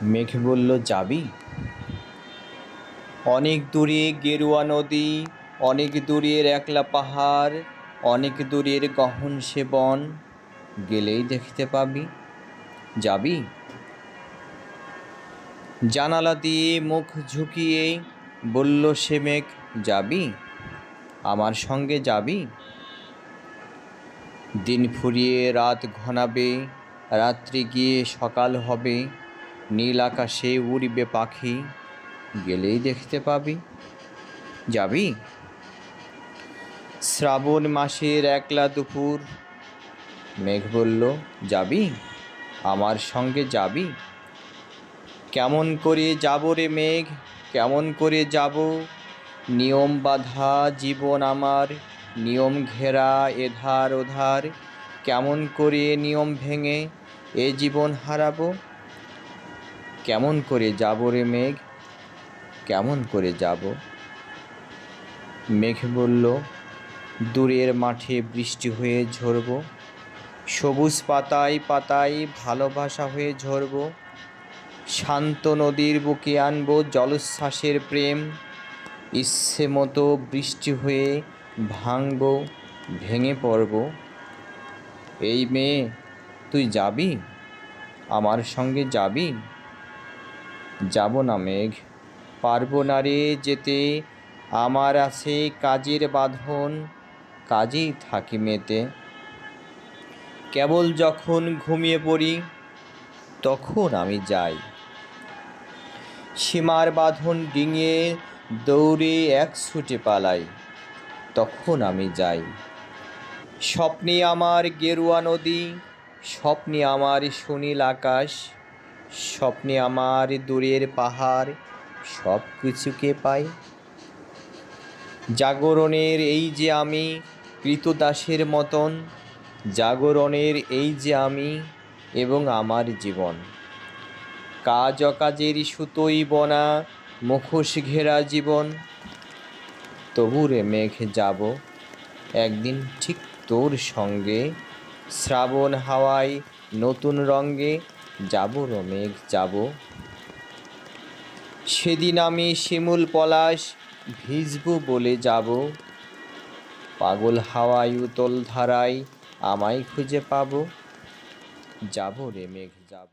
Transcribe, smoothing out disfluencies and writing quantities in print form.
মেঘ বলল, যাবি? অনেক দূরে গেরুয়া নদী, অনেক দূরের একলা পাহাড়, অনেক দূরের গহন সে বন, গেলেই দেখতে পাবি। যাবি? জানালা দিয়ে মুখ ঝুঁকিয়ে বলল সে মেঘ, যাবি? আমার সঙ্গে যাবি? দিন ফুরিয়ে রাত ঘনাবে, রাত্রি গিয়ে সকাল হবে, নীল আকাশে উড়বে পাখি, গেলেই দেখতে পাবি। যাবি? শ্রাবণ মাসের একলা দুপুর, মেঘ বলল, যাবি? আমার সঙ্গে যাবি? কেমন করে যাব রে মেঘ, কেমন করে যাব? নিয়ম বাঁধা জীবন আমার, নিয়ম ঘেরা এধার ওধার, কেমন করে নিয়ম ভেঙে এ জীবন হারাবো? কেমন করে যাব রে মেঘ, কেমন করে যাব? মেঘ বলল, দূরের মাঠে বৃষ্টি হয়ে ঝরব, সবুজ পাতায় পাতায় ভালোবাসা হয়ে ঝরব, শান্ত নদীর বুকে আনবো জলোচ্ছ্বাসের প্রেম, ইচ্ছে মতো বৃষ্টি হয়ে ভাঙব, ভেঙে পড়ব। এই মেয়ে, তুই যাবি? আমার সঙ্গে যাবি? যাব না মেঘ, পারবো না রে যেতে, আমার আছে কাজের বাঁধন, কাজেই থাকি মেতে। কেবল যখন ঘুমিয়ে পড়ি তখন আমি যাই, সীমার বাঁধন ডিঙিয়ে দৌড়ে এক ছুটে পালাই, তখন আমি যাই। স্বপ্নে আমার গেরুয়া নদী, স্বপ্নে আমার সুনীল আকাশ, স্বপ্নে আমার দূরের পাহাড়, সব কিছুকে পাই। জাগরণের এই যে আমি কৃতদাসের মতন, জাগরণের এই যে আমি এবং আমার জীবন, কাজ অকাজের সুতোই বনা মুখোশ ঘেরা জীবন। তবু রে মেঘ যাব একদিন ঠিক তোর সঙ্গে, শ্রাবণ হাওয়ায় নতুন রঙ্গে যাব রে মেঘ যাব। সেদিন আমি শিমুল পলাশ ভিজবো বলে যাব, পাগল হাওয়ায় উতল ধারায় আমায় খুঁজে পাবো। যাব রে মেঘ যাব।